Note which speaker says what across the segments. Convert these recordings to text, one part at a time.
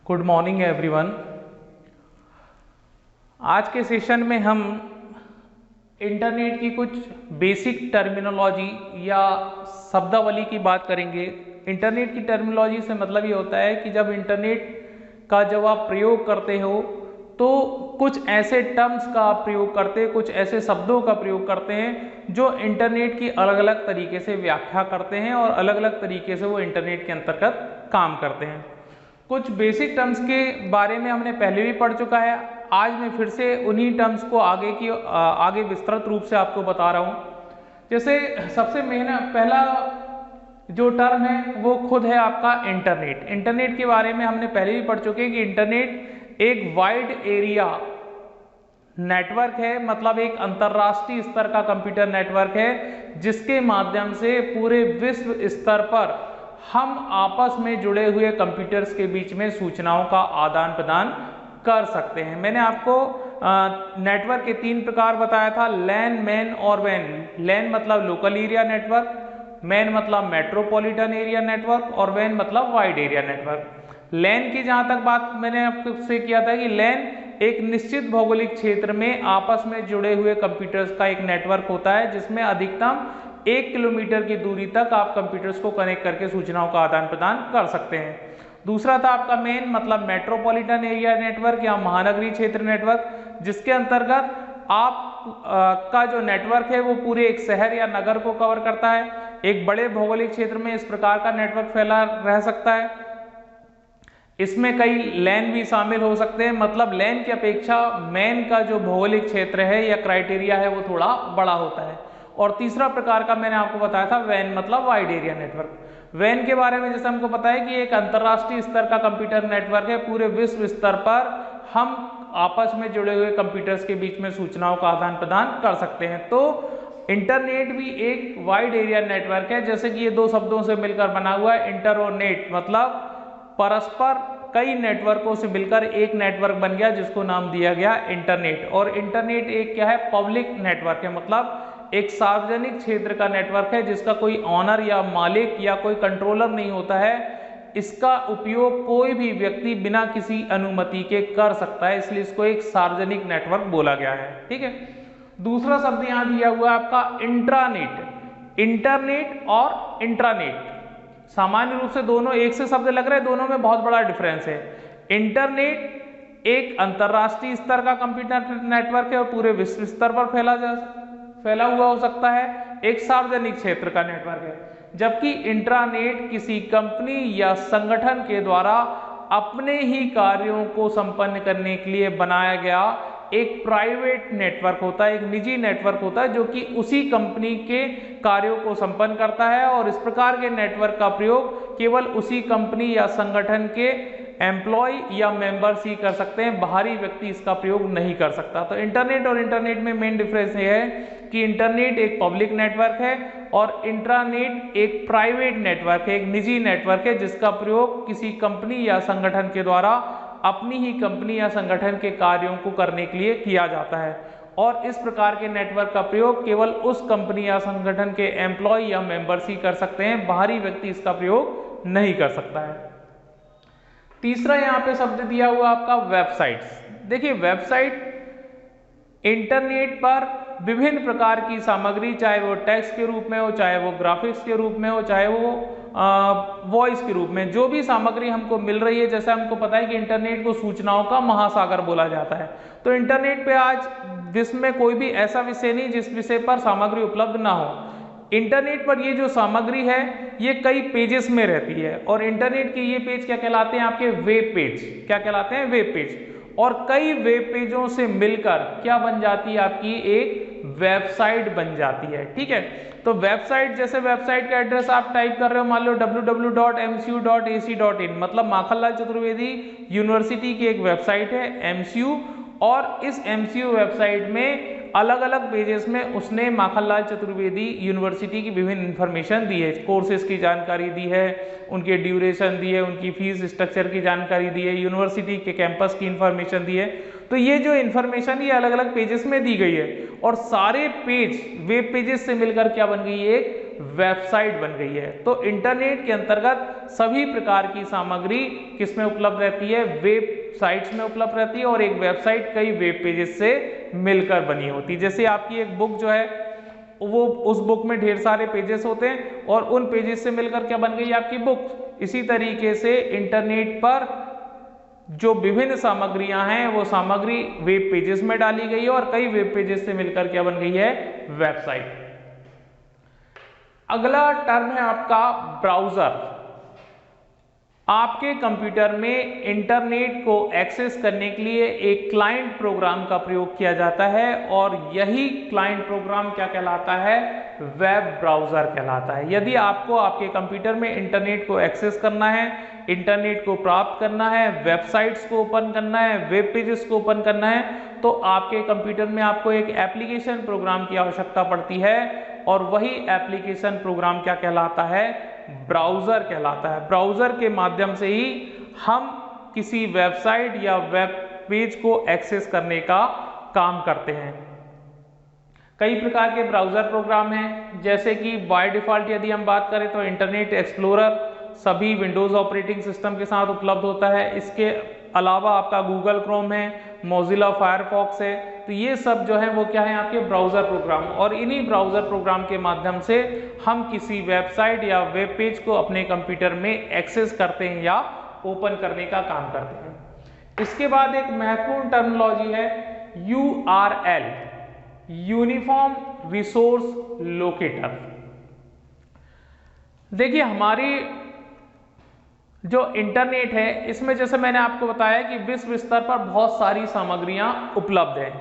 Speaker 1: Good morning everyone. आज के session में हम इंटरनेट की कुछ बेसिक टर्मिनोलॉजी या शब्दावली की बात करेंगे। इंटरनेट की टर्मिनोलॉजी से मतलब ये होता है कि जब इंटरनेट का जब आप प्रयोग करते हो तो कुछ ऐसे टर्म्स का आप प्रयोग करते हैं, कुछ ऐसे शब्दों का प्रयोग करते हैं जो इंटरनेट की अलग अलग तरीके से व्याख्या करते हैं और अलग अलग तरीके से वो इंटरनेट के अंतर्गत काम करते हैं। कुछ बेसिक टर्म्स के बारे में हमने पहले भी पढ़ चुका है। आज मैं फिर से उन्हीं टर्म्स को आगे विस्तृत रूप से आपको बता रहा हूँ। जैसे सबसे पहला जो टर्म है वो खुद है आपका इंटरनेट। इंटरनेट के बारे में हमने पहले भी पढ़ चुके हैं कि इंटरनेट एक वाइड एरिया नेटवर्क है, मतलब एक अंतरराष्ट्रीय स्तर का कंप्यूटर नेटवर्क है जिसके माध्यम से पूरे विश्व स्तर पर हम आपस में जुड़े हुए कंप्यूटर्स के बीच में सूचनाओं का आदान प्रदान कर सकते हैं। मैंने आपको नेटवर्क के 3 प्रकार बताया था, लैन, मैन और वैन। लैन मतलब लोकल एरिया नेटवर्क, मैन मतलब मेट्रोपॉलिटन एरिया नेटवर्क और वैन मतलब वाइड एरिया नेटवर्क। लैन की जहां तक बात मैंने आपसे किया था कि लैन एक निश्चित भौगोलिक क्षेत्र में आपस में जुड़े हुए कंप्यूटर्स का एक नेटवर्क होता है जिसमें अधिकतम 1 किलोमीटर की दूरी तक आप कंप्यूटर्स को कनेक्ट करके सूचनाओं का आदान प्रदान कर सकते हैं। दूसरा था आपका मेन मतलब मेट्रोपॉलिटन एरिया नेटवर्क या महानगरीय क्षेत्र नेटवर्क, जिसके अंतर्गत आप का जो नेटवर्क है वो पूरे एक शहर या नगर को कवर करता है। एक बड़े भौगोलिक क्षेत्र में इस प्रकार का नेटवर्क फैला रह सकता है। इसमें कई लैन भी शामिल हो सकते हैं, मतलब लैन की अपेक्षा मैन का जो भौगोलिक क्षेत्र है या क्राइटेरिया है वो थोड़ा बड़ा होता है। और तीसरा प्रकार का मैंने आपको बताया था वैन मतलब वाइड एरिया नेटवर्क। वैन के बारे में जैसे हमको पता है कि एक अंतरराष्ट्रीय स्तर का कंप्यूटर नेटवर्क है, पूरे विश्व स्तर पर हम आपस में जुड़े हुए कंप्यूटर्स के बीच में सूचनाओं का आदान प्रदान कर सकते हैं। तो इंटरनेट भी एक वाइड एरिया नेटवर्क है, जैसे कि ये 2 शब्दों से मिलकर बना हुआ है। इंटर और नेट मतलब परस्पर कई नेटवर्कों से मिलकर एक नेटवर्क बन गया जिसको नाम दिया गया इंटरनेट। और इंटरनेट एक क्या है, पब्लिक नेटवर्क है, मतलब एक सार्वजनिक क्षेत्र का नेटवर्क है जिसका कोई ऑनर या मालिक या कोई कंट्रोलर नहीं होता है। इसका उपयोग कोई भी व्यक्ति बिना किसी अनुमति के कर सकता है, इसलिए इसको एक सार्वजनिक नेटवर्क बोला गया है। ठीक है। दूसरा शब्द यहां दिया हुआ है आपका इंट्रानेट। इंटरनेट और इंट्रानेट सामान्य रूप से दोनों एक से शब्द लग रहे हैं, दोनों में बहुत बड़ा डिफरेंस है। इंटरनेट एक अंतरराष्ट्रीय स्तर का कंप्यूटर नेटवर्क है और पूरे विश्व स्तर पर फैला हुआ हो सकता है, एक सार्वजनिक क्षेत्र का नेटवर्क है। जबकि इंट्रानेट किसी कंपनी या संगठन के द्वारा अपने ही कार्यों को संपन्न करने के लिए बनाया गया एक प्राइवेट नेटवर्क होता है, एक निजी नेटवर्क होता है जो कि उसी कंपनी के कार्यों को संपन्न करता है और इस प्रकार के नेटवर्क का प्रयोग केवल उसी कंपनी या संगठन के एम्प्लॉय या मेंबर्स ही कर सकते हैं, बाहरी व्यक्ति इसका प्रयोग नहीं कर सकता। तो इंटरनेट और इंटरनेट में मेन डिफरेंस ये है कि इंटरनेट एक पब्लिक नेटवर्क है और इंट्रानेट एक प्राइवेट नेटवर्क है, एक निजी नेटवर्क है जिसका प्रयोग किसी कंपनी या संगठन के द्वारा अपनी ही कंपनी या संगठन के कार्यों को करने के लिए किया जाता है। और इस प्रकार के नेटवर्क का प्रयोग केवल उस कंपनी या संगठन के एम्प्लॉय या मेंबर्स ही कर सकते हैं, बाहरी व्यक्ति इसका प्रयोग नहीं कर सकता है। तीसरा यहाँ पे शब्द दिया हुआ आपका वेबसाइट्स। देखिए वेबसाइट इंटरनेट पर विभिन्न प्रकार की सामग्री, चाहे वो टेक्स्ट के रूप में हो, चाहे वो ग्राफिक्स के रूप में हो, चाहे वो वॉइस के रूप में, जो भी सामग्री हमको मिल रही है, जैसे हमको पता है कि इंटरनेट को सूचनाओं का महासागर बोला जाता है। तो इंटरनेट पे आज विश्व में कोई भी ऐसा विषय नहीं जिस विषय पर सामग्री उपलब्ध ना हो। इंटरनेट पर ये जो सामग्री है ये कई पेजेस में रहती है और इंटरनेट के ये पेज क्या कहलाते हैं, आपके वेब पेज। क्या कहलाते हैं, वेब पेज। और कई वेब पेजों से मिलकर क्या बन जाती है, आपकी एक वेबसाइट बन जाती है। ठीक है। तो वेबसाइट, जैसे वेबसाइट का एड्रेस आप टाइप कर रहे हो, मान लो www.mcu.ac.in, मतलब माखनलाल चतुर्वेदी यूनिवर्सिटी की एक वेबसाइट है MCU, और इस MCU वेबसाइट में अलग अलग पेजेस में उसने माखनलाल चतुर्वेदी यूनिवर्सिटी की विभिन्न इंफॉर्मेशन दी है, कोर्सेज की जानकारी दी है, उनके ड्यूरेशन दी है, उनकी फीस स्ट्रक्चर की जानकारी दी है, यूनिवर्सिटी के कैंपस की इंफॉर्मेशन दी है। तो ये जो इंफॉर्मेशन ये अलग अलग पेजेस में दी गई है और सारे पेज वेब पेजेस से मिलकर क्या बन गई, एक वेबसाइट बन गई है। तो इंटरनेट के अंतर्गत सभी प्रकार की सामग्री किसमें उपलब्ध रहती है, वेबसाइट्स में उपलब्ध रहती है, और एक वेबसाइट कई वेब पेजेस से मिलकर बनी होती है। जैसे आपकी एक बुक जो है वो, उस बुक में ढेर सारे पेजेस होते हैं और उन पेजेस से मिलकर क्या बन गई आपकी बुक। इसी तरीके से इंटरनेट पर जो विभिन्न सामग्रियां हैं वो सामग्री वेब पेजेस में डाली गई है और कई वेब पेजेस से मिलकर क्या बन गई है, वेबसाइट। अगला टर्म है आपका ब्राउजर। आपके कंप्यूटर में इंटरनेट को एक्सेस करने के लिए एक क्लाइंट प्रोग्राम का प्रयोग किया जाता है और यही क्लाइंट प्रोग्राम क्या कहलाता है, वेब ब्राउजर कहलाता है। यदि आपको आपके कंप्यूटर में इंटरनेट को एक्सेस करना है, इंटरनेट को प्राप्त करना है, वेबसाइट्स को ओपन करना है, वेब पेजेस को ओपन करना है, तो आपके कंप्यूटर में आपको एक एप्लीकेशन प्रोग्राम की आवश्यकता पड़ती है और वही एप्लीकेशन प्रोग्राम क्या कहलाता है, ब्राउजर कहलाता है। ब्राउजर के माध्यम से ही हम किसी वेबसाइट या वेब पेज को एक्सेस करने का काम करते हैं। कई प्रकार के ब्राउजर प्रोग्राम हैं, जैसे कि बाय डिफॉल्ट यदि हम बात करें तो इंटरनेट एक्सप्लोरर सभी विंडोज ऑपरेटिंग सिस्टम के साथ उपलब्ध होता है। इसके अलावा आपका गूगल क्रोम है, मोजिला फायरफॉक्स है, तो ये सब जो है वो क्या है, आपके ब्राउजर प्रोग्राम। और इन्हीं ब्राउजर प्रोग्राम के माध्यम से हम किसी वेबसाइट या वेब पेज को अपने कंप्यूटर में एक्सेस करते हैं या ओपन करने का काम करते हैं। इसके बाद एक महत्वपूर्ण टर्मिनोलॉजी है URL, यूनिफॉर्म रिसोर्स लोकेटर। देखिए हमारी जो इंटरनेट है इसमें, जैसे मैंने आपको बताया कि विश्व स्तर पर बहुत सारी सामग्रियां उपलब्ध है।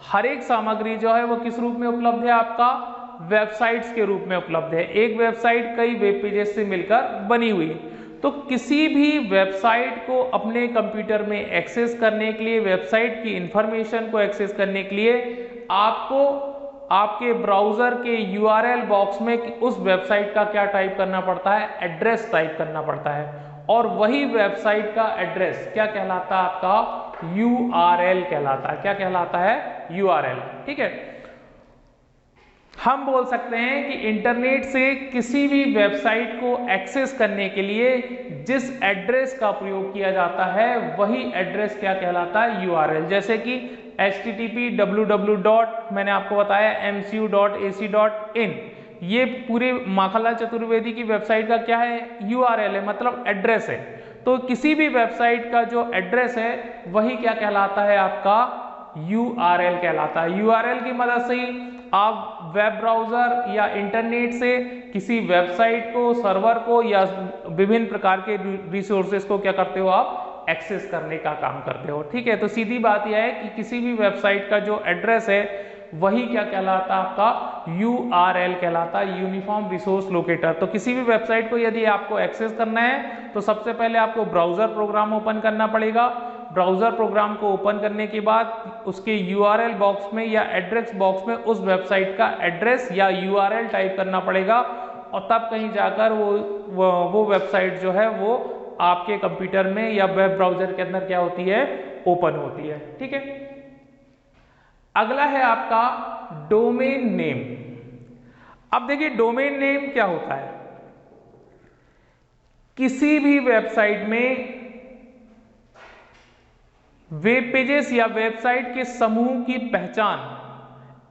Speaker 1: हर एक सामग्री जो है वो किस रूप में उपलब्ध है, आपका वेबसाइट्स के रूप में उपलब्ध है। एक वेबसाइट कई वेब पेजेस से मिलकर बनी हुई। तो किसी भी वेबसाइट को अपने कंप्यूटर में एक्सेस करने के लिए, वेबसाइट की इंफॉर्मेशन को एक्सेस करने के लिए आपको आपके ब्राउजर के URL बॉक्स में उस वेबसाइट का क्या टाइप करना पड़ता है, एड्रेस टाइप करना पड़ता है। और वही वेबसाइट का एड्रेस क्या कहलाता है, आपका URL कहलाता है। क्या कहलाता है, URL। ठीक है, हम बोल सकते हैं कि इंटरनेट से किसी भी वेबसाइट को एक्सेस करने के लिए जिस एड्रेस का प्रयोग किया जाता है वही एड्रेस क्या कहलाता है, URL। जैसे कि http www. मैंने आपको बताया mcu.ac.in, ये पूरे माखनलाल चतुर्वेदी की वेबसाइट का क्या है, URL है, मतलब एड्रेस है। तो किसी भी वेबसाइट का जो एड्रेस है वही क्या कहलाता है, आपका URL कहलाता है। URL की मदद से ही आप वेब ब्राउजर या इंटरनेट से किसी वेबसाइट को, सर्वर को या विभिन्न प्रकार के रिसोर्सेज को क्या करते हो, आप एक्सेस करने का काम करते हो। ठीक है, तो सीधी बात यह है कि किसी भी वेबसाइट का जो एड्रेस है वही क्या कहलाता है, आपका URL कहलाता है, यूनिफॉर्म रिसोर्स लोकेटर। तो किसी भी वेबसाइट को यदि आपको एक्सेस करना है तो सबसे पहले आपको ब्राउजर प्रोग्राम ओपन करना पड़ेगा। ब्राउजर प्रोग्राम को ओपन करने के बाद उसके URL बॉक्स में या एड्रेस बॉक्स में उस वेबसाइट का एड्रेस या URL टाइप करना पड़ेगा और तब कहीं जाकर वो वेबसाइट जो है वो आपके कंप्यूटर में या वेब ब्राउजर के अंदर क्या होती है, ओपन होती है। ठीक है, अगला है आपका डोमेन नेम। अब देखिए डोमेन नेम क्या होता है, किसी भी वेबसाइट में वेब पेजेस या वेबसाइट के समूह की पहचान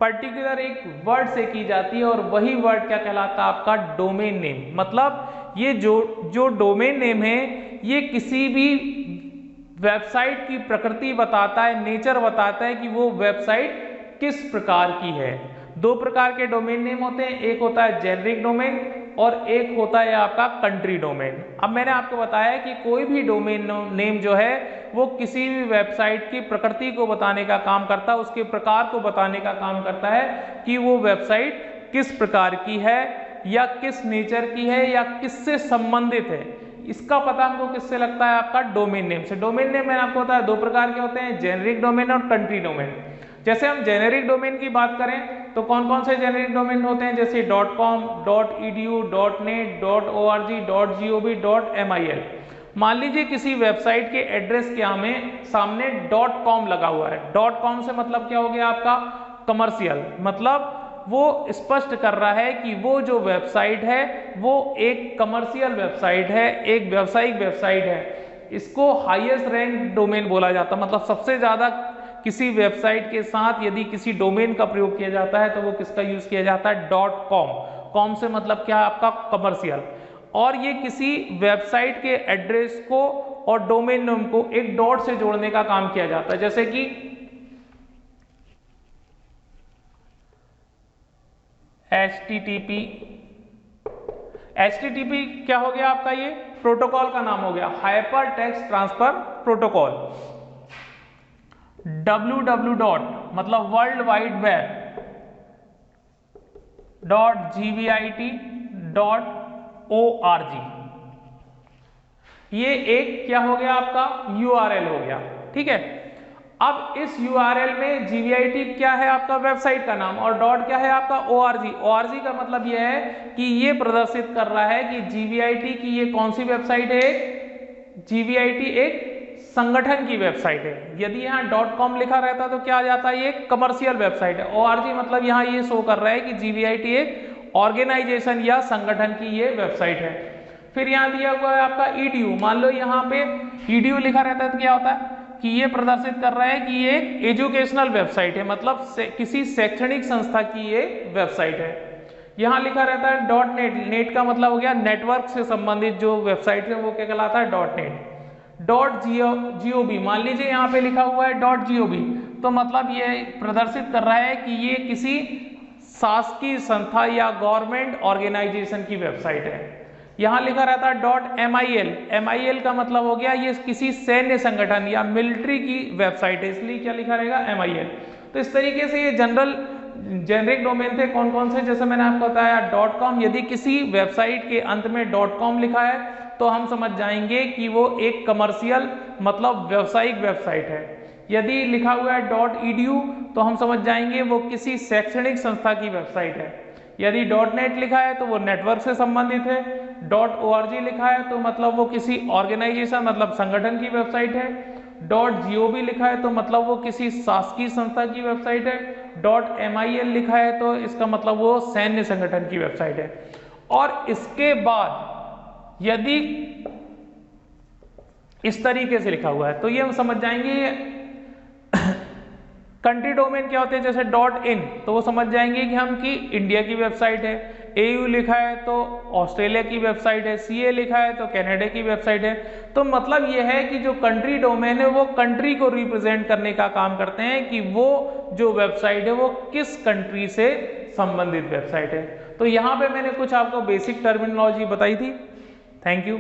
Speaker 1: पर्टिकुलर एक वर्ड से की जाती है और वही वर्ड क्या कहलाता है, आपका डोमेन नेम। मतलब ये जो डोमेन नेम है ये किसी भी वेबसाइट की प्रकृति बताता है, नेचर बताता है कि वो वेबसाइट किस प्रकार की है। दो प्रकार के डोमेन नेम होते हैं, एक होता है जेनरिक डोमेन और एक होता है आपका कंट्री डोमेन। अब मैंने आपको बताया कि कोई भी डोमेन नेम जो है वो किसी भी वेबसाइट की प्रकृति को बताने का काम करता है, उसके प्रकार को बताने का काम करता है कि वो वेबसाइट किस प्रकार की है या किस नेचर की है या किससे संबंधित है। इसका पता हमको किससे लगता है, आपका डोमेन नेम से। डोमेन नेम मैंने आपको बताया दो प्रकार के होते हैं, जेनरिक डोमेन और कंट्री डोमेन। जैसे हम जेनेरिक डोमेन की बात करें तो कौन कौन से जेनेरिक डोमेन होते हैं, जैसे .com, .edu, .net, .org, .gov, .mil। मान लीजिए किसी वेबसाइट के एड्रेस के हमें सामने .com लगा हुआ है। .com से मतलब क्या हो गया, आपका कमर्शियल, मतलब वो स्पष्ट कर रहा है कि वो जो वेबसाइट है वो एक कमर्शियल वेबसाइट है, एक व्यावसायिक वेबसाइट है। इसको हाईएस्ट रैंक डोमेन बोला जाता है, मतलब सबसे ज्यादा किसी वेबसाइट के साथ यदि किसी डोमेन का प्रयोग किया जाता है तो वो किसका यूज किया जाता है, .com। कॉम से मतलब क्या है आपका, कमर्शियल। और ये किसी वेबसाइट के एड्रेस को और डोमेन नेम को एक डॉट से जोड़ने का काम किया जाता है, जैसे कि HTTP क्या हो गया आपका, ये प्रोटोकॉल का नाम हो गया, hyper text transfer protocol. www मतलब वर्ल्ड वाइड वेब .gvit.org, ये एक क्या हो गया आपका, URL हो गया। ठीक है, अब इस URL में GVIT क्या है आपका, वेबसाइट का नाम, और डॉट क्या है आपका, ORG का मतलब यह है कि ये प्रदर्शित कर रहा है कि GVIT की ये कौन सी वेबसाइट है, GVIT एक संगठन की वेबसाइट है। यदि यहाँ .com लिखा रहता तो क्या आ जाता है, ये कमर्शियल वेबसाइट है। ORG मतलब यहाँ ये शो कर रहा है कि GVIT एक ऑर्गेनाइजेशन या संगठन की ये वेबसाइट है। फिर यहाँ दिया हुआ है आपका EDU, मान लो यहाँ पे EDU लिखा रहता है तो क्या होता है कि ये प्रदर्शित कर रहा है कि ये एक एजुकेशनल वेबसाइट है, मतलब किसी शैक्षणिक संस्था की ये वेबसाइट है। यहाँ लिखा रहता है .net, नेट का मतलब हो गया नेटवर्क से संबंधित जो वेबसाइट है वो क्या कहलाता है, .net। .gov, मान लीजिए यहाँ पे लिखा हुआ है .gov, तो मतलब ये प्रदर्शित कर रहा है कि ये किसी शासकीय संस्था या गवर्नमेंट ऑर्गेनाइजेशन की वेबसाइट है। यहाँ लिखा रहता है .mil का मतलब हो गया ये किसी सैन्य संगठन या मिलिट्री की वेबसाइट है, इसलिए क्या लिखा रहेगा, MIL। तो इस तरीके से ये जेनरिक डोमेन थे कौन कौन से, जैसे मैंने आपको बताया .com। यदि किसी वेबसाइट के अंत में .com लिखा है तो हम समझ जाएंगे कि वो एक कमर्शियल मतलब व्यावसायिक वेबसाइट है। यदि लिखा हुआ है .edu तो हम समझ जाएंगे वो किसी शैक्षणिक संस्था की वेबसाइट है। यदि .net लिखा है तो वो नेटवर्क से संबंधित है। .org लिखा है तो मतलब वो किसी ऑर्गेनाइजेशन मतलब संगठन की वेबसाइट है। .gov लिखा है तो मतलब वो किसी शासकीय संस्था की वेबसाइट है। .mil लिखा है तो इसका मतलब वो सैन्य संगठन की वेबसाइट है। और इसके बाद यदि इस तरीके से लिखा हुआ है तो ये हम समझ जाएंगे कंट्री डोमेन क्या होते हैं, जैसे .in तो वो समझ जाएंगे कि हम कि इंडिया की वेबसाइट है। AU लिखा है तो ऑस्ट्रेलिया की वेबसाइट है। CA लिखा है तो कनाडा की वेबसाइट है। तो मतलब ये है कि जो कंट्री डोमेन है वो कंट्री को रिप्रेजेंट करने का काम करते हैं कि वो जो वेबसाइट है वो किस कंट्री से संबंधित वेबसाइट है। तो यहाँ पे मैंने कुछ आपको बेसिक टर्मिनोलॉजी बताई थी। Thank you.